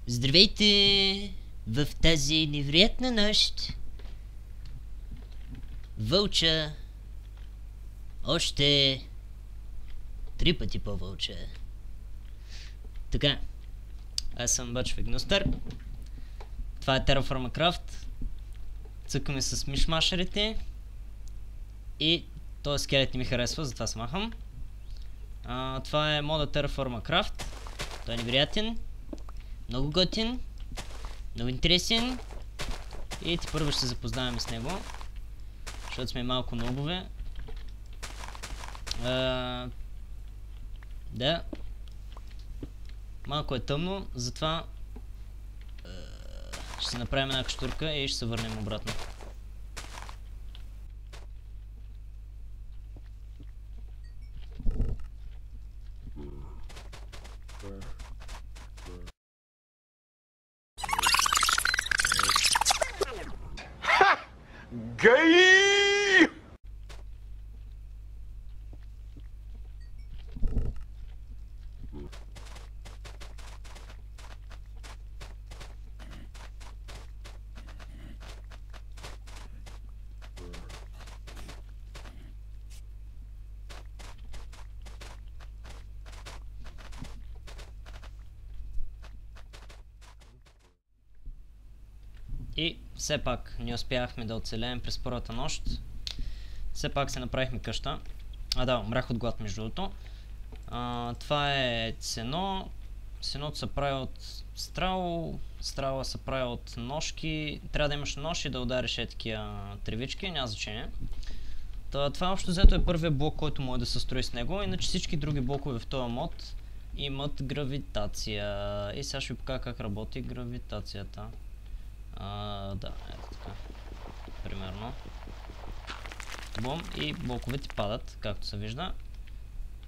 Здравейте! В тази невероятна нощ вълча още 3 пъти по-вълча. Така, аз съм Бачо Игностър. Това е Terraform Craft. Цъкаме с мишмашерите. И този скелет не ми харесва, затова се махам. Това е мода Terraform Craft. Той е невероятен. Много готин. Много интересен. И първо ще се запознаваме с него. Защото сме малко нобове. Да. Малко е тъмно, затова ще се направим една каштурка и ще се върнем обратно. Гей! И все пак не успяхме да оцелеем през първата нощ. Все пак се направихме къща. Да, умрях от глад между другото. Това е сено. Сеното се прави от страл. Страла се прави от ножки. Трябва да имаш нож и да удариш такива тревички, няма значение. Това общо взето е първият блок, който може да се строи с него. Иначе всички други блокове в този мод имат гравитация. И сега ще ви покажа как работи гравитацията. Да, ето така. Примерно. Бум, и блоковете падат, както се вижда.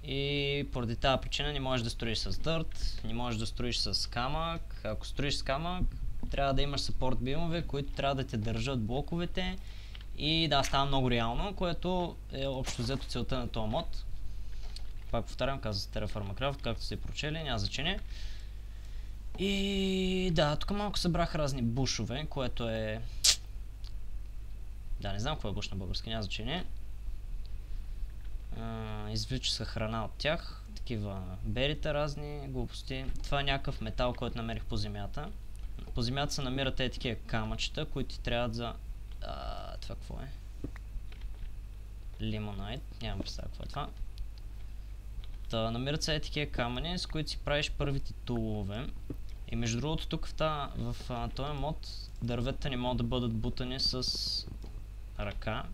И поради тази причина не можеш да строиш с дърт, не можеш да строиш с камък. Ако строиш с камък, трябва да имаш съпорт бимове, които трябва да те държат блоковете. И да, става много реално, което е общо взето целта на този мод. Пак повтарям, казва се Terraform Craft, както сте прочели, няма значение. И да, тук малко събрах разни бушове, което е... Да, не знам какво е буш на български, няма значение. Извлича се храна от тях, такива берита, разни глупости. Това е някакъв метал, който намерих по земята. По земята се намират такива камъчета, които ти трябват за... това какво е? Лимонайт, нямам представа какво е това. Намират се такива камъни, с които си правиш първите тулове. И между другото тук в този мод дървета не могат да бъдат бутани с ръка.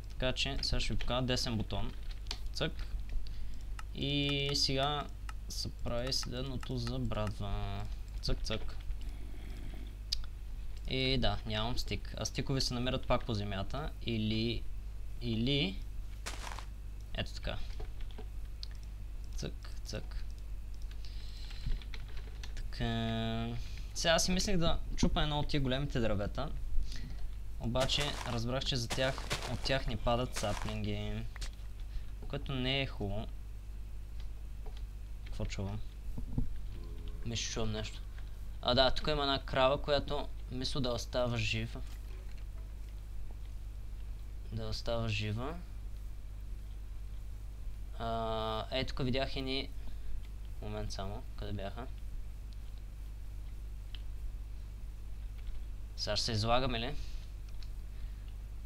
Така че сега ще ви покажа десен бутон. Цък. И сега се прави следното за брадва. Цък, цък. И да, нямам стик. А стикове се намират пак по земята. Или... Ето така. Цък, цък. Така... Сега си мислех да чупа едно от тия големите дървета. Обаче разбрах, че от тях не падат саплинги. Което не е хубаво. Какво чувам? Мисля, чувам нещо. Да, тук има една крава, която мисля да остава жива. Да остава жива. Тук видях едни... Момент само, къде бяха? Сега ще се излагаме ли?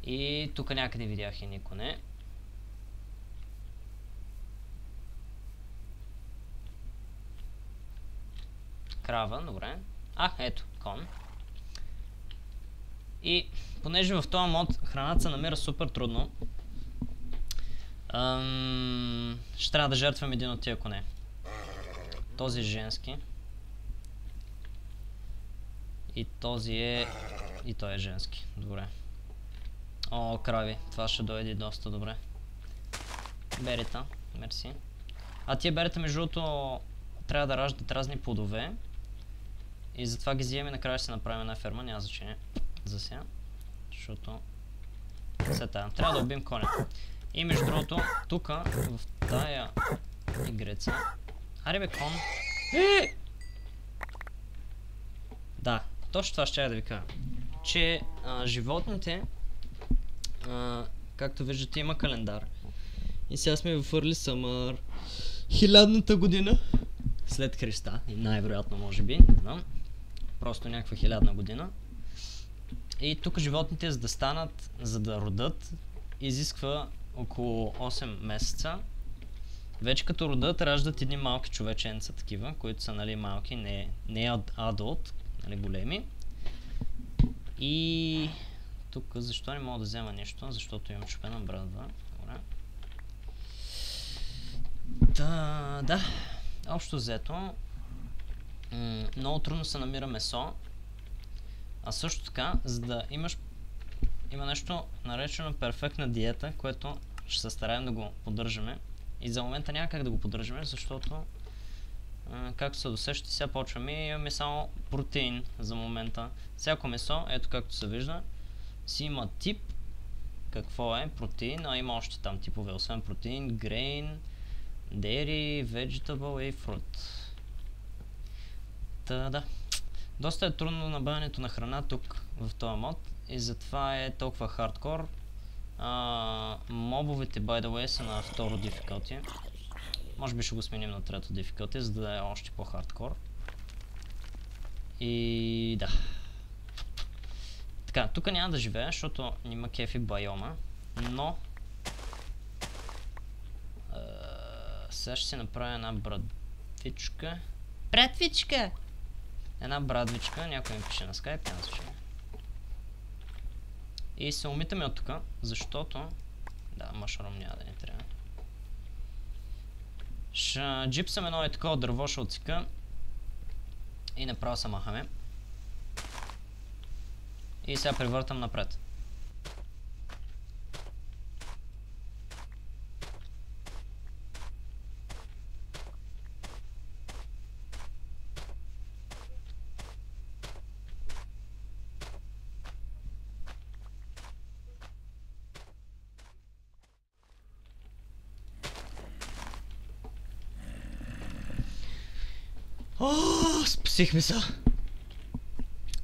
И тук някъде видях едни коне. Крава, добре. Ето, кон. И понеже в този мод храната се намира супер трудно, ще трябва да жертвам един от тия коне. Този е женски. И този е... И той е женски. Добре. О, крави. Това ще дойде доста добре. Берета. Мерси. Тия берета между другото трябва да раждат разни плодове. И затова ги взимаме и накрая ще се направим една ферма. Няма значение за сега. Защото... Трябва да убим коня. И между другото, тук в тая игреца... Аре бе, кон! Да, точно това ще я да ви кажа. Че животните, както виждате, има календар. И сега сме в Early Summer. 1000-та година. След Христа. Най-вероятно, може би. Не знам. Просто някаква 1000-на година. И тук животните, за да станат, за да родат, изисква около 8 месеца. Вече като родат, раждат едни малки човеченца такива, които са, нали, малки, не адулт, нали, големи. И тук защо не мога да взема нещо? Защото имам чупена брадва. Добре. Да. Общо взето, много трудно се намира месо. А също така, за да има нещо наречено перфектна диета, което ще се стараем да го поддържаме. И за момента няма как да го поддържаме, защото както се досещате, сега почваме и имаме само протеин за момента. Всяко месо, ето както се вижда, си има тип, какво е протеин, а има още там типове, освен протеин, grain, dairy, vegetable и fruit. Да. Доста е трудно набавянето на храна тук в този мод и затова е толкова хардкор. Мобовете, by the way, са на второ difficulty. Може би ще го сменим на трето difficulty, за да е още по-хардкор. И да. Така, тук няма да живея, защото няма кефи байома, но сега ще си направя една брадвичка. Брадвичка! Една брадвичка, някой ми пише на скайп, няма значение. И се умитаме от тук, защото... Да, мъшрум няма да ни трябва. Ще джипсам едно и такова дърво, ще отсека. И направо се махаме. И сега превъртам напред. Спасихме се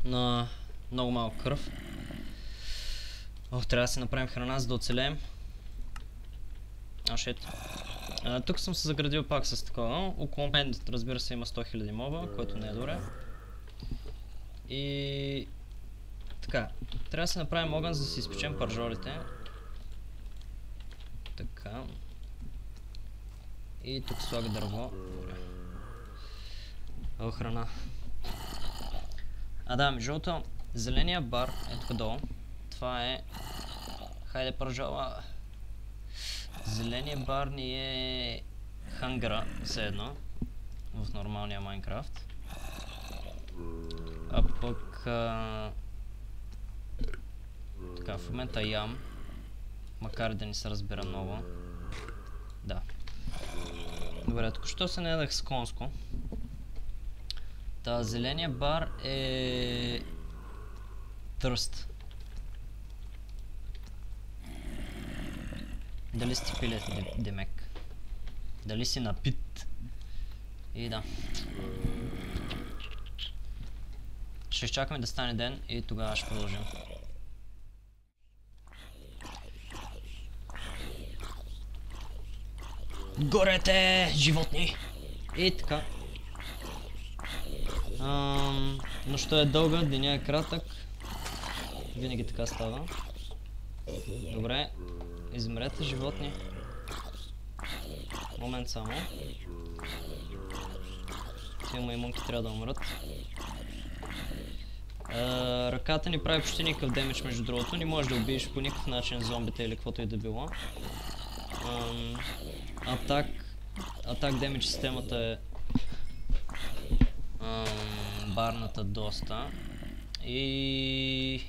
на много малко кръв. Трябва да си направим храна, за да оцелеем. Шит. Тук съм се заградил пак с такова. Около мен, разбира се, има 100 000 моба, което не е добре. И... така. Трябва да си направим огън, за да си изпечем пържолите. Така. И тук слага дърво. Храна. Да, между другото, зеления бар е тук долу. Това е... хайде пържола. Зеления бар ни е... хангъра, все едно. В нормалния Майнкрафт. А пък... така, в момента ям. Макар да не се разбира много. Да. Добре, току-що се наедах с конско. Та, зеления бар е... търст. Дали сте пилет, демек? Дали си напит? И да. Ще изчакаме да стане ден и тогава ще продължим. Горете, животни! И така. Нощта е дълга, деня е кратък. Винаги така става. Добре. Измрете, животни. Момент само. Тия маймунки трябва да умрат. Ръката ни прави почти никакъв демидж, между другото. Не можеш да убиеш по никакъв начин зомбите или каквото и да било. Атак демидж системата е барната доста. И...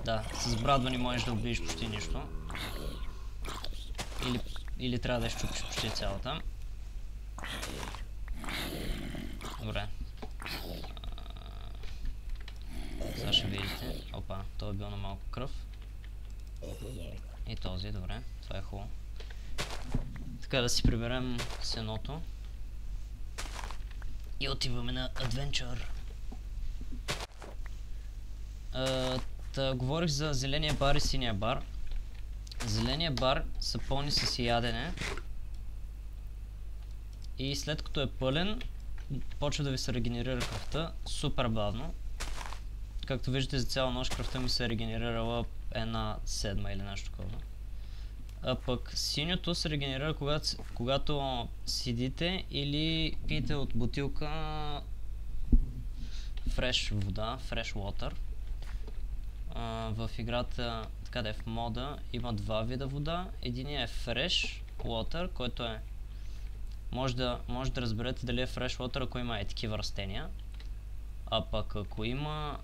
да, с брадва не можеш да убиеш почти нищо. Или трябва да изчупиш почти цялата. Добре. Сега ще видите. Опа, той е бил на малко кръв. И този, добре. Това е хубаво. Така, да си приберем сеното. И отиваме на адвенчър. Говорих за зеления бар и синия бар. Зеления бар са пълни с ядене. И след като е пълен, почва да ви се регенерира кръвта супер бавно. Както виждате, за цяла нощ кръвта ми се е регенерирала 1/7 или нещо такова. А пък синьото се регенерира когато седите или пиете от бутилка fresh вода, fresh water. В играта, така да е в мода, има два вида вода. Единият е fresh water, който е... Може да разберете дали е fresh water, ако има такива растения. А пък ако има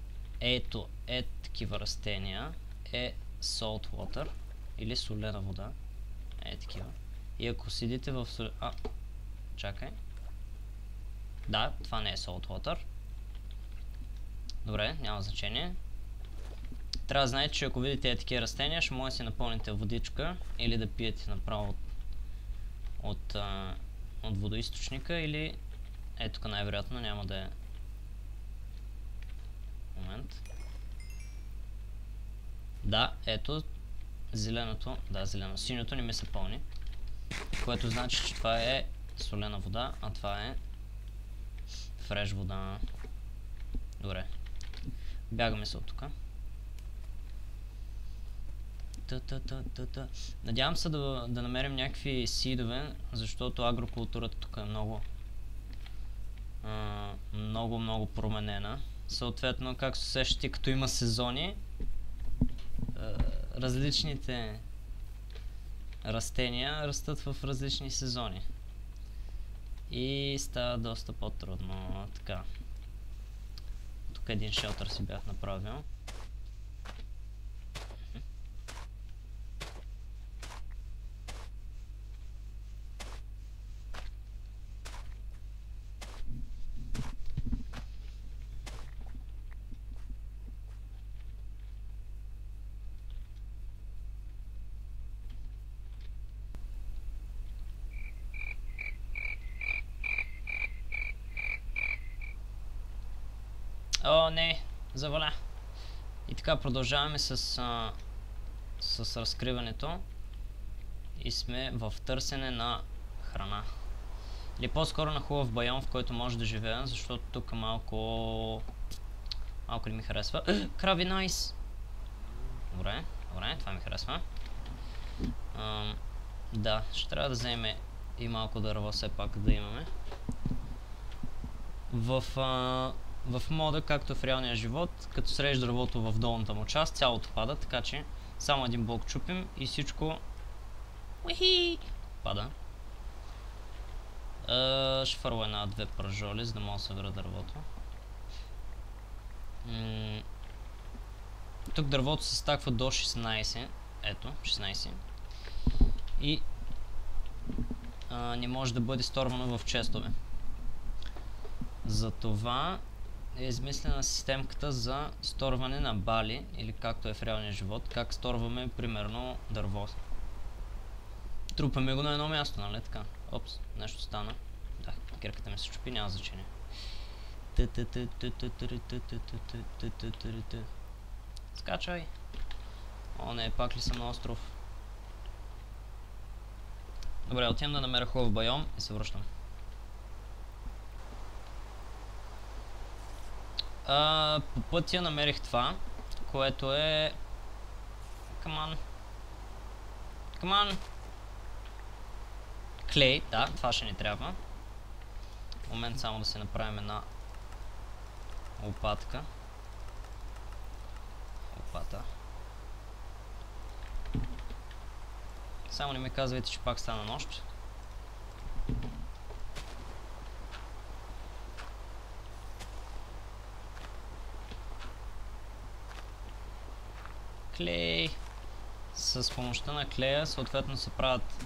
такива растения, е salt water или солена вода. Такива. И ако седите в чакай. Да, това не е salt water. Добре, няма значение. Трябва да знаете, че ако видите такива растения, ще може да си напълните водичка или да пиете направо от водоизточника, или тук най-вероятно няма да е. Момент. Да, ето зеленото, зелено. Синьото не ми се пълни, което значи, че това е солена вода, а това е фреш вода. Добре. Бягаме се от тук. Надявам се да намерим някакви сидове, защото агрокултурата тук е много променена. Съответно, както се сещате, като има сезони, различните растения растат в различни сезони. И става доста по-трудно. Така. Тук един шелтър си бях направил. О, не, заваля. И така продължаваме с разкриването. И сме в търсене на храна. Или по-скоро на хубав байон, в който може да живея, защото тук малко не ми харесва. Крави, найс! Добре, това ми харесва. Да, ще трябва да вземем и малко дърво все пак да имаме. В мода, както в реалния живот, като срежеш дървото в долната му част, цялото пада, така че само един блок чупим и всичко пада. Ще фърва една-две пържоли, за да мога да събера дървото. Тук дървото се стаква до 16. Ето, 16. И не може да бъде сторвано в честове. Затова е измислена системката за сторване на бали, или както е в реалния живот, как сторваме примерно дърво. Трупаме го на едно място, нали така? Опс, нещо стана. Да, кирката ми се чупи, няма значение. Скачай! О, не, пак ли съм на остров? Добре, отивам да намеря хубав байом и се връщам. По пътя намерих това, което е... Come on! Клей, да, това ще ни трябва. В момент само да си направим една лопатка. Лопата. Само не ми казвайте, че пак стана нощ. Клей. С помощта на клея съответно се правят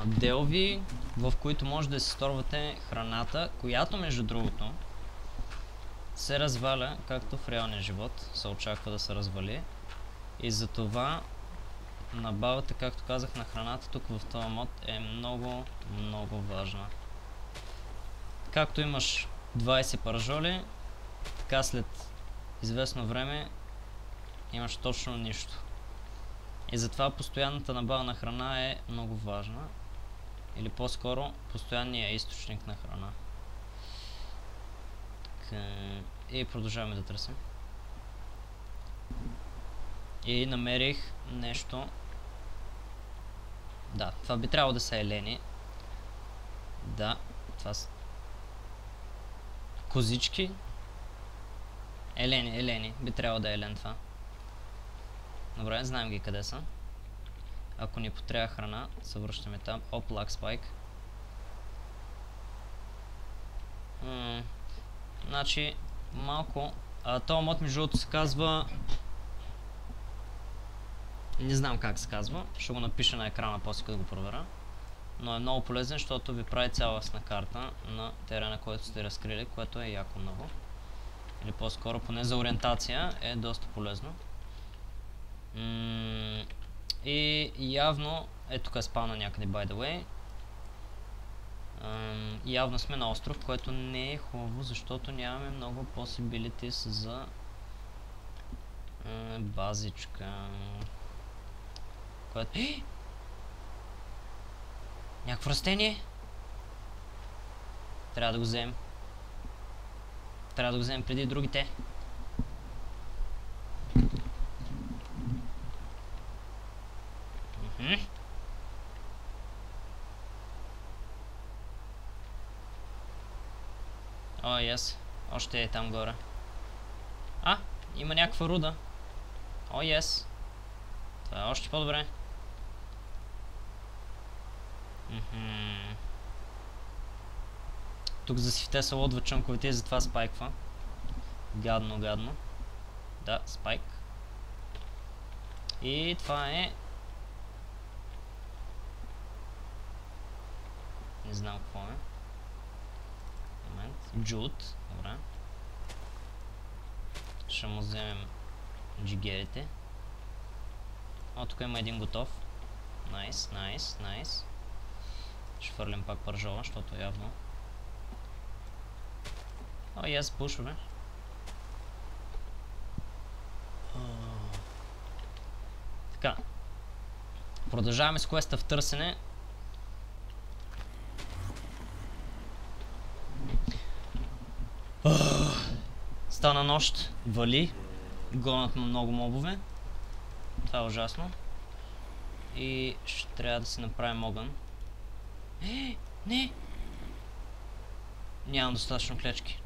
делви, в които може да си сторвате храната, която между другото се разваля, както в реалния живот се очаква да се развали. И затова набавата, както казах, на храната тук в този мод е много важна. Както имаш 20 пържоли, така след известно време имаш точно нищо. И затова постоянната набава на храна е много важна. Или по-скоро постоянният източник на храна. И продължаваме да търсим. И намерих нещо. Да, това би трябвало да са елени. Да, това са козички. Елени. Би трябвало да е елен това. Добре, знаем ги къде са. Ако ни потрябва храна, се връщаме там. Оп, лак спайк. Значи, малко... този мод между другото се казва... Не знам как се казва. Ще го напиша на екрана после като го проверя. Но е много полезен, защото ви прави цялостна карта на терена, който сте разкрили, което е яко много. Или по-скоро, поне за ориентация, е доста полезно. И явно, тук е спавна някъде, by the way. Явно сме на остров, което не е хубаво, защото нямаме много possibilities за базичка. Което... Някакво растение? Трябва да го вземем. Трябва да го вземем преди другите. О, yes. Още е там горе. Има някаква руда. О, yes. Това е още по-добре. Тук за сифте са лодва чънковете и затова спайква. Гадно. Да, спайк. И това е... Не знам какво е. Момент. Джут. Добре. Ще му вземем джигерите. Тук има един готов. Найс. Ще фърлим пак пържола, защото явно... yes, пушове. Така. Продължаваме с квеста в търсене. Стана нощ, вали. Гонят на много мобове. Това е ужасно. И ще трябва да си направим огън. Не! Нямам достатъчно клечки.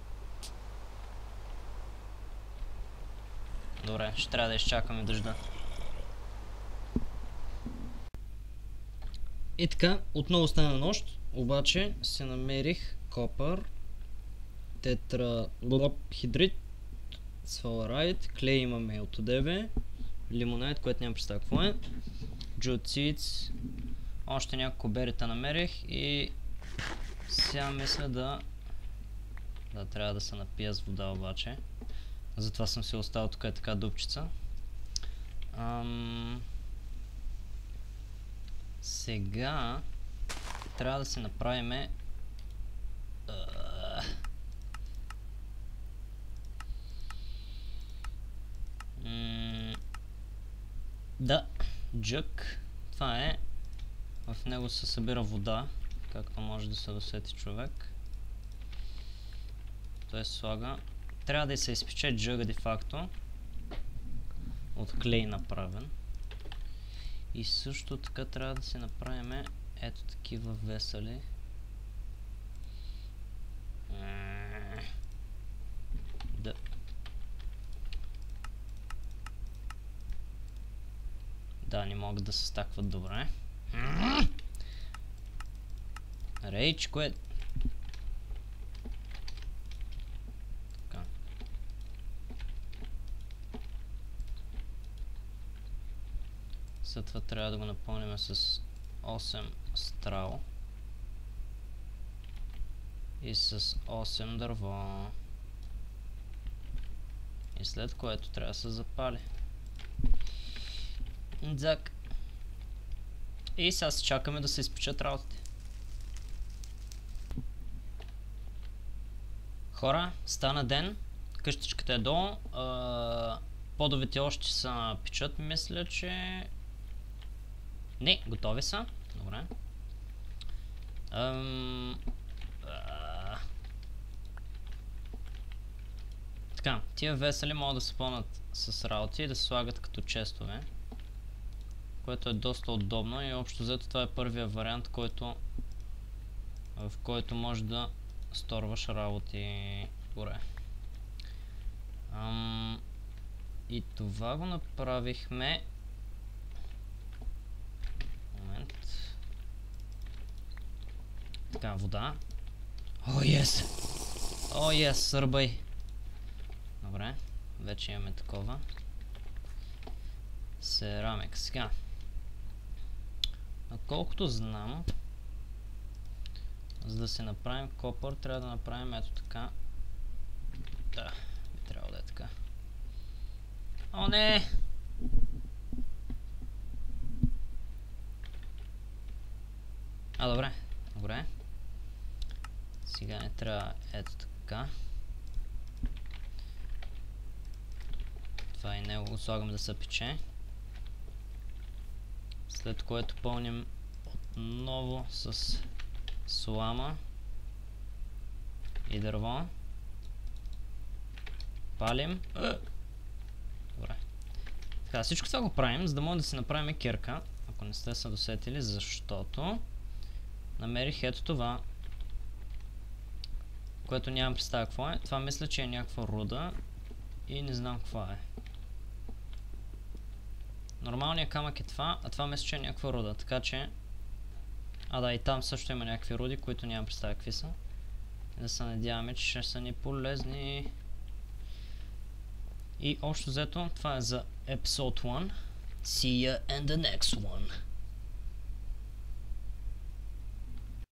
Добре, ще трябва да изчакаме дъжда. И така, отново стана нощ, обаче се намерих копър, тетрахидрит, сфаларайт, клей имаме от ОДВ, лимонайт, което нямам представа какво е, джуциц, още няколко берета намерих и сега мисля да трябва да се напия с вода обаче. Затова съм си оставил тук е така дупчица. Сега трябва да си направим да, джък. Това е. В него се събира вода, както може да се досети човек. Той се слага. Трябва да се изпече джъга де факто. От клей направен. И също така трябва да си направим ето такива весели. Да. Да, не могат да се стакват добре. Рейч, кое... Така. След това трябва да го напълним с 8 страл. И с 8 дърво. И след което трябва да се запали. Дзак. И сега се чакаме да се изпечат работите. Хора, стана ден. Къщичката е долу. Подовете още са печат, мисля, че... Не, готови са. Добре. Така, тия весели могат да се пълнат с работи и да се слагат като честове. Което е доста удобно и общо взето това е първия вариант, в който можеш да сторваш работи горе. И това го направихме. Момент. Така, вода. О, ес! О, ес, сърбай! Добре, вече имаме такова. Серамик. Сега. Наколкото знам, за да се направим копър, трябва да направим ето така. Да, би трябвало да е така. О, не! Добре. Добре. Сега не трябва ето така. Това и него го слагам да се пече. След което пълним отново с слама и дърво. Палим. Добре. Така, всичко това го правим, за да можем да си направим кирка. Ако не сте се досетили, защото намерих ето това, което нямам представа какво е. Това мисля, че е някаква руда и не знам какво е. Нормалният камък е това, а това мисля, че е някаква руда, така че... Да, и там също има някакви руди, които нямам представа какви са. И да се надяваме, че ще са ни полезни. И общо взето, това е за Episode 1. See ya in the next one.